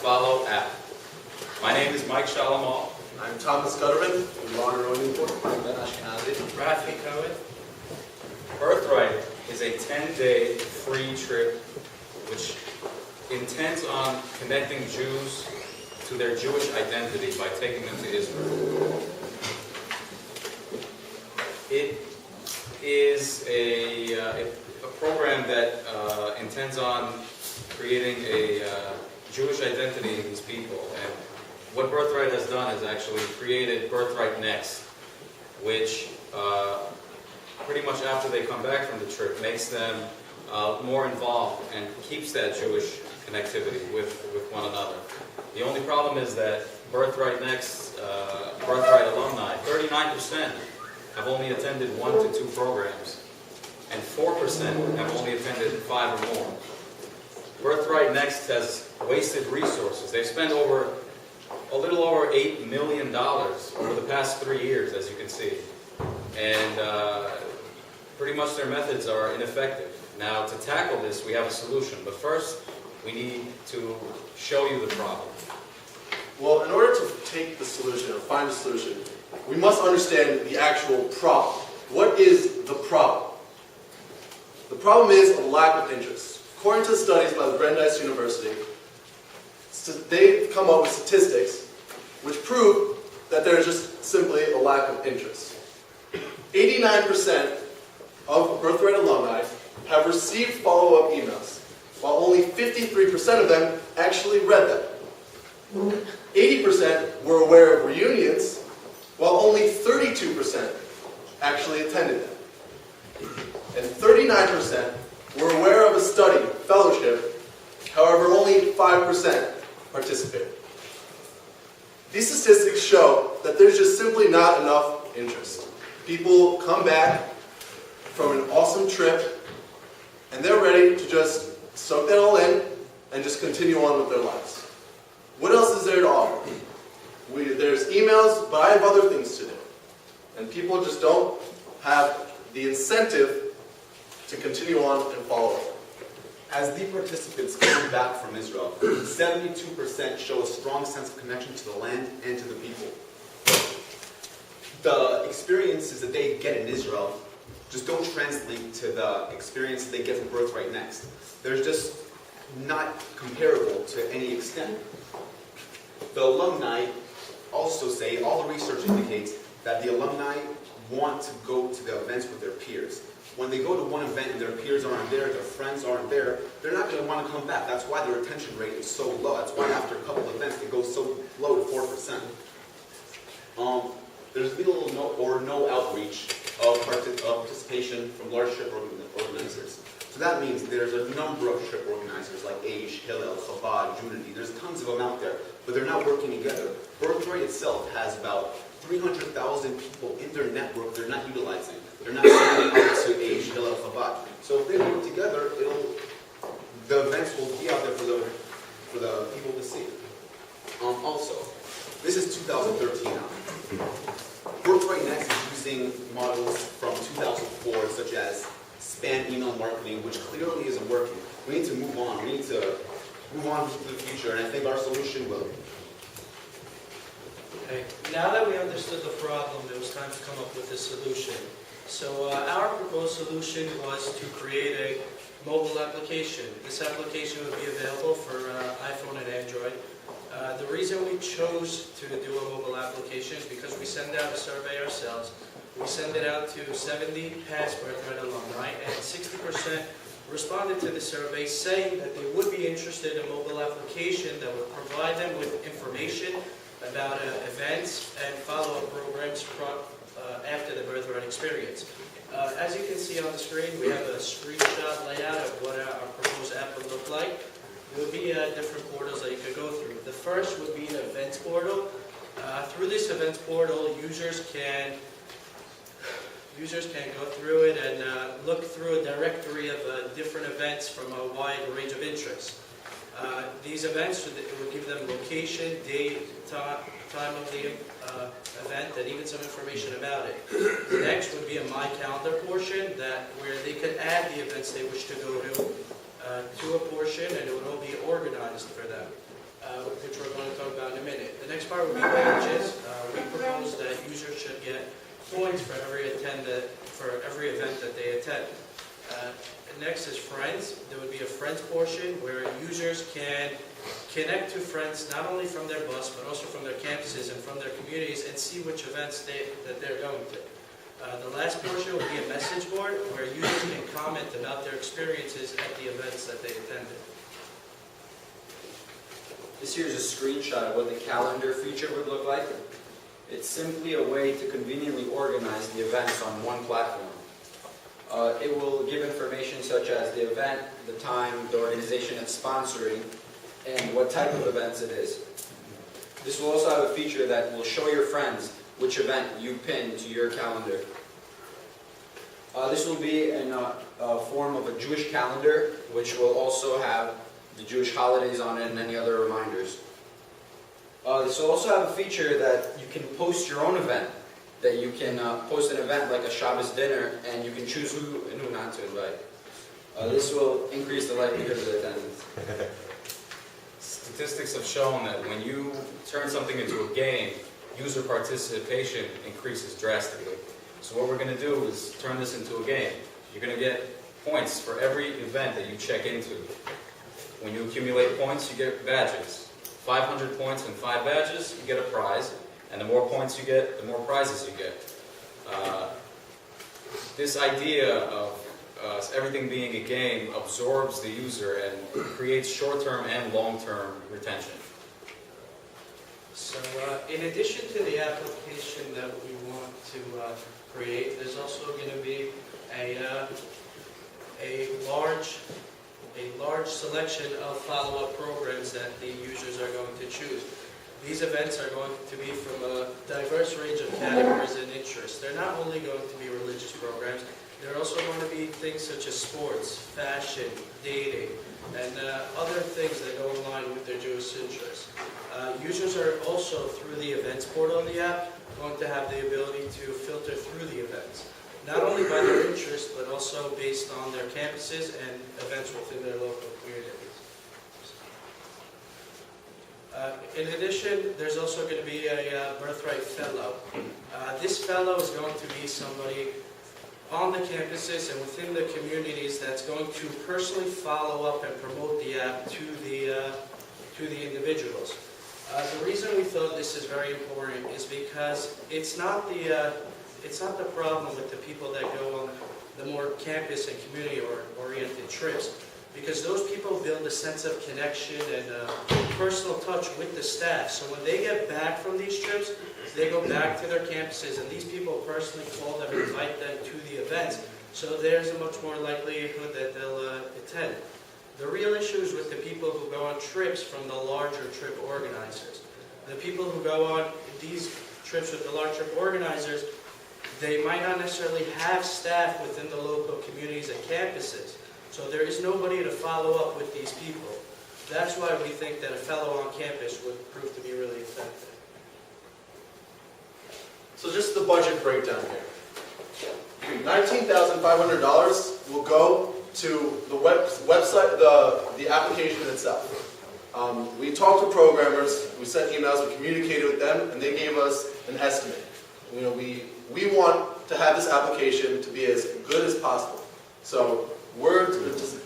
follow app. My name is Mike Shalamal. I'm Thomas Gutterman from Modern Rowing Corps. I'm Ben Ashkenazi. Rafi Cohen. Birthright is a 10-day free trip which intends on connecting Jews to their Jewish identity by taking them to Israel. It is a program that intends on creating a Jewish identity in these people. And what Birthright has done is actually created Birthright Next, which pretty much after they come back from the trip makes them more involved and keeps that Jewish connectivity with one another. The only problem is that Birthright Next, Birthright alumni, 39% have only attended 1 to 2 programs, and 4% have only attended 5 or more. Birthright Next has wasted resources. They've spent a little over $8 million over the past 3 years, as you can see. And pretty much their methods are ineffective. Now, to tackle this, we have a solution. But first, we need to show you the problem. Well, in order to take the solution or find a solution, we must understand the actual problem. What is the problem? The problem is a lack of interest. According to studies by the Brandeis University, they've come up with statistics which prove that there is just simply a lack of interest. 89% of Birthright alumni have received follow-up emails, while only 53% of them actually read them. 80% were aware of reunions, while only 32% actually attended them. And 39% were aware of a study, fellowship, however only 5% participated. These statistics show that there's just simply not enough interest. People come back from an awesome trip and they're ready to just soak that all in and just continue on with their lives. What else is there to offer? There's emails, but I have other things to do. And people just don't have the incentive to continue on and follow up. As the participants come back from Israel, 72% show a strong sense of connection to the land and to the people. The experiences that they get in Israel just don't translate to the experience they get from Birthright Next. They're just not comparable to any extent. The alumni also say, all the research indicates that the alumni want to go to the events with their peers. When they go to one event and their peers aren't there, their friends aren't there, they're not going to want to come back. That's why their retention rate is so low. That's why after a couple of events they go so low to 4%. There's little or no outreach of participation from large trip organizers. So that means there's a number of trip organizers like Aish, Hillel, Chabad, Unity. There's tons of them out there, but they're not working together. Birthright itself has about 300,000 people in their network they're not utilizing. They're not sending out to Aish, Hillel, Chabad. So if they work together, the events will be out there for the people to see. Also, this is 2013 now. Birthright Next is using models from 2004, such as spam email marketing, which clearly isn't working. We need to move on. We need to move on to the future, and I think our solution will. Okay. Now that we understood the problem, it was time to come up with a solution. So our proposed solution was to create a mobile application. This application would be available for iPhone and Android. The reason we chose to do a mobile application is because we send out a survey ourselves. We send it out to 70 past Birthright alumni, and 60% responded to the survey saying that they would be interested in a mobile application that would provide them with information about events and follow-up programs after the Birthright experience. As you can see on the screen, we have a screenshot layout of what our proposed app would look like. There would be different portals that you could go through. The first would be an events portal. Through this events portal, users can go through it and look through a directory of different events from a wide range of interests. These events would give them location, date, time of the event, and even some information about it. The next would be a My Calendar portion where they could add the events they wish to go to a portion, and it would all be organized for them. which we're going to talk about in a minute. The next part would be badges. We propose that users should get points for every event that they attend. Next is friends. There would be a friends portion where users can connect to friends not only from their bus but also from their campuses and from their communities and see which events that they're going to. The last portion would be a message board where users can comment about their experiences at the events that they attended. This here is a screenshot of what the calendar feature would look like. It's simply a way to conveniently organize the events on one platform. It will give information such as the event, the time, the organization it's sponsoring, and what type of events it is. This will also have a feature that will show your friends which event you pin to your calendar. This will be in a form of a Jewish calendar, which will also have the Jewish holidays on it and any other reminders. This will also have a feature that you can post your own event, that you can post an event like a Shabbos dinner and you can choose who and who not to invite. This will increase the likelihood of attendance. Statistics have shown that when you turn something into a game, user participation increases drastically. So what we're going to do is turn this into a game. You're going to get points for every event that you check into. When you accumulate points, you get badges. 500 points and 5 badges, you get a prize. And the more points you get, the more prizes you get. This idea of everything being a game absorbs the user and creates short-term and long-term retention. So in addition to the application that we want to create, there's also going to be a large selection of follow-up programs that the users are going to choose. These events are going to be from a diverse range of categories and interests. They're not only going to be religious programs, they're also going to be things such as sports, fashion, dating, and other things that go in line with their Jewish interests. Users are also, through the events portal of the app, going to have the ability to filter through the events, not only by their interest, but also based on their campuses and events within their local communities. In addition, there's also going to be a Birthright Fellow. This fellow is going to be somebody on the campuses and within the communities that's going to personally follow up and promote the app to the individuals. The reason we thought this is very important is because it's not the problem with the people that go on the more campus and community-oriented trips, because those people build a sense of connection and personal touch with the staff. So when they get back from these trips, they go back to their campuses, and these people personally call them and invite them to the events. So there's a much more likelihood that they'll attend. The real issue is with the people who go on trips from the larger trip organizers. The people who go on these trips with the large trip organizers, they might not necessarily have staff within the local communities and campuses. So there is nobody to follow up with these people. That's why we think that a fellow on campus would prove to be really effective. So just the budget breakdown here. $19,500 will go to the website, the application itself. We talked to programmers, we sent emails, we communicated with them, and they gave us an estimate. You know, we want to have this application to be as good as possible. So we're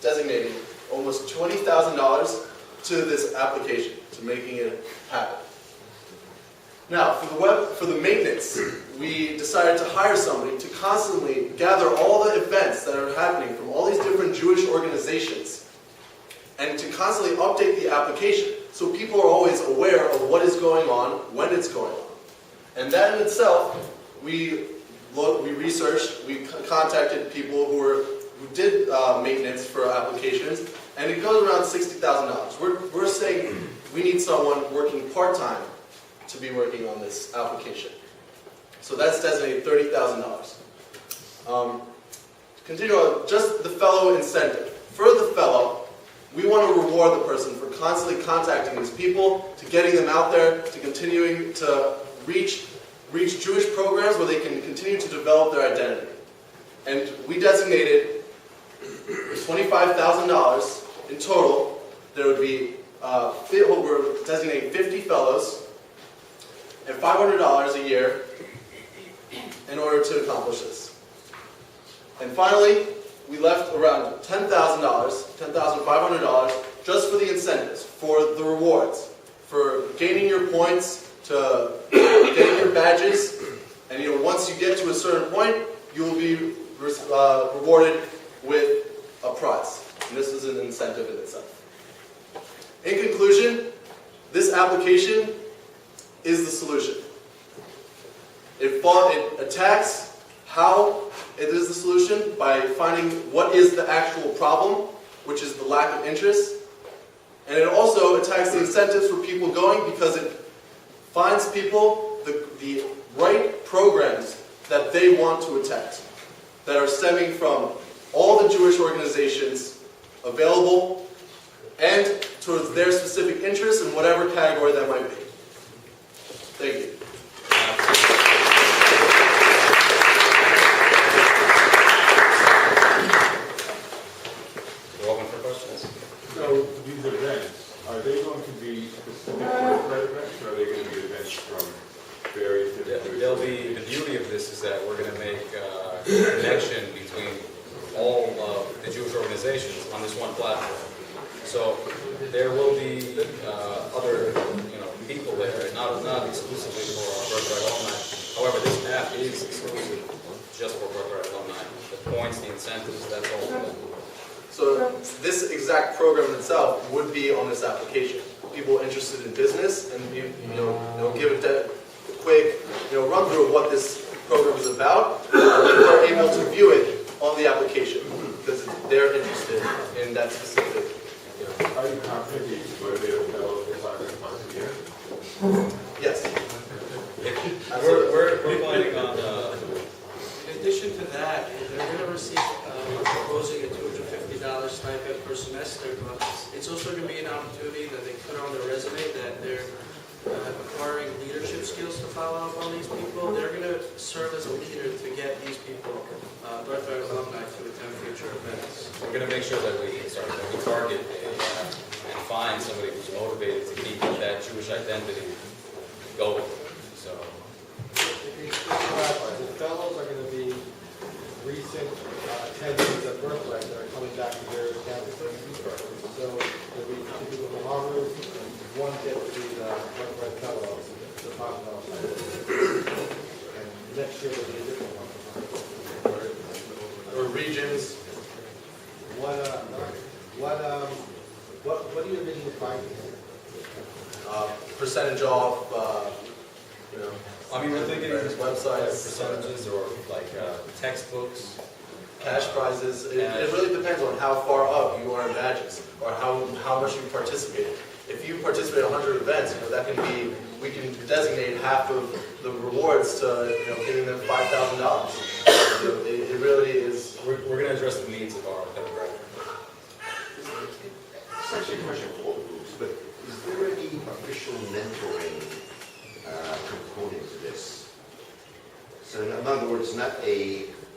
designating almost $20,000 to this application, to making it happen. Now, for the maintenance, we decided to hire somebody to constantly gather all the events that are happening from all these different Jewish organizations and to constantly update the application so people are always aware of what is going on, when it's going on. And that in itself, we researched, we contacted people who did maintenance for applications, and it goes around $60,000. We're saying we need someone working part-time to be working on this application. So that's designated $30,000. Continue on, just the fellow incentive. For the fellow, we want to reward the person for constantly contacting these people, to getting them out there, to continuing to reach Jewish programs where they can continue to develop their identity. And we designated $25,000 in total. There would be we're designating 50 fellows and $500 a year in order to accomplish this. And finally, we left around $10,000, $10,500 just for the incentives, for the rewards, for gaining your points, to getting your badges, and once you get to a certain point, you will be rewarded with a prize. And this is an incentive in itself. In conclusion, this application is the solution. It attacks how it is the solution by finding what is the actual problem, which is the lack of interest. And it also attacks the incentives for people going because it finds people the right programs that they want to attack, that are stemming from all the Jewish organizations available and towards their specific interests in whatever category that might be. Thank you. You're open for questions. So these events, are they going to be specific Birthright events, or are they going to be events from various different... The beauty of this is that we're going to make a connection between all of the Jewish organizations on this one platform. So there will be other people there, not exclusively for our Birthright alumni. However, this app is exclusive just for Birthright alumni. The points, the incentives, that's all for them. So this exact program itself would be on this application. People interested in business, and they'll give a quick run through of what this program is about. People are able to view it on the application because they're interested in that specific. Are you confident that you can motivate a fellow to apply for months a year? Yes. We're planning on... In addition to that, they're going to receive, we're proposing a $250 stipend per semester, but it's also going to be an opportunity that they put on their resume that they're acquiring leadership skills to follow up on these people. They're going to serve as a leader to get these people, Birthright alumni, to attend future events. We're going to make sure that we target and find somebody who's motivated to keep that Jewish identity going. So, The fellows are going to be recent attendees at Birthright that are coming back to their campuses. So there'll be two people from Harvard, and one gets to be the Birthright fellows, the $5,000. And next year there'll be a different one from Harvard. Or regions. What do you envision the findings? Percentage off. I mean, we're thinking various websites, percentages or like textbooks. cash prizes. It really depends on how far up you are in badges or how much you participated. If you participate in 100 events, that can be, we can designate half of the rewards to giving them $5,000. It really is. We're going to address the needs of our demographic. It's actually a question for all the groups, but is there any official mentoring component to this? So in other words, not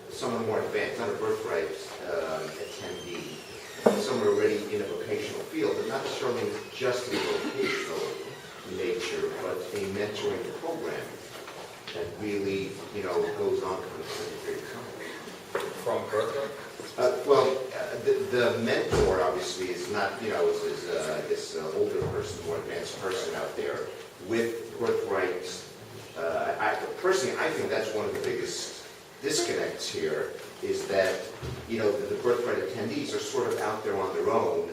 someone more advanced, not a Birthright attendee, someone already in a vocational field, but not necessarily just in vocational nature, but a mentoring program that really, goes on for a certain period of time. From Birthright? The mentor obviously is not, is this older person, more advanced person out there with Birthright. Personally, I think that's one of the biggest disconnects here is that, the Birthright attendees are sort of out there on their own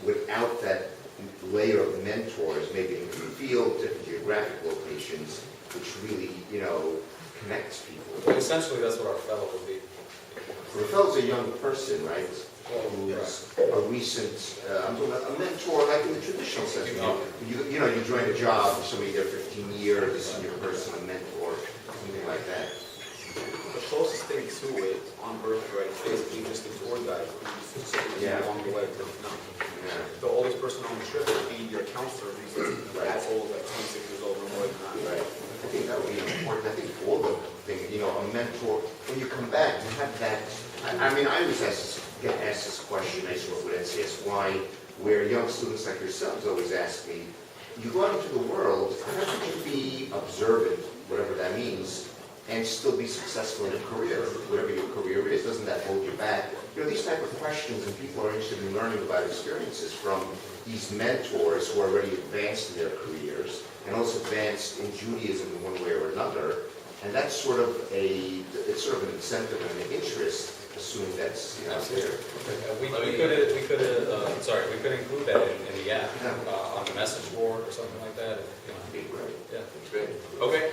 without that layer of mentors, maybe in the field, different geographic locations, which really, connects people. Well, essentially, that's what our fellow will be. For a fellow's a young person, right? Who's a recent, I'm talking about a mentor, like in the traditional sense. You join a job, somebody there 15 years, a senior person, a mentor, something like that. The closest thing to it on Birthright is basically just a tour guide who's specifically along the way to the oldest person on the trip will be your counselor who's as old, like 26 years old or more than that. Right. I think that would be important. I think all the things, a mentor, when you come back, you have that. I mean, I always get asked this question, I sort of would NCS, why where young students like yourselves always ask me, you go out into the world, how can you be observant, whatever that means, and still be successful in a career, whatever your career is? Doesn't that hold you back? You know, these type of questions, and people are interested in learning about experiences from these mentors who are already advanced in their careers, and also advanced in Judaism in one way or another. And that's sort of it's sort of an incentive and an interest, assuming that's, you know, there. We could include that in the app, on the message board or something like that. Be great. Yeah. Great. Okay,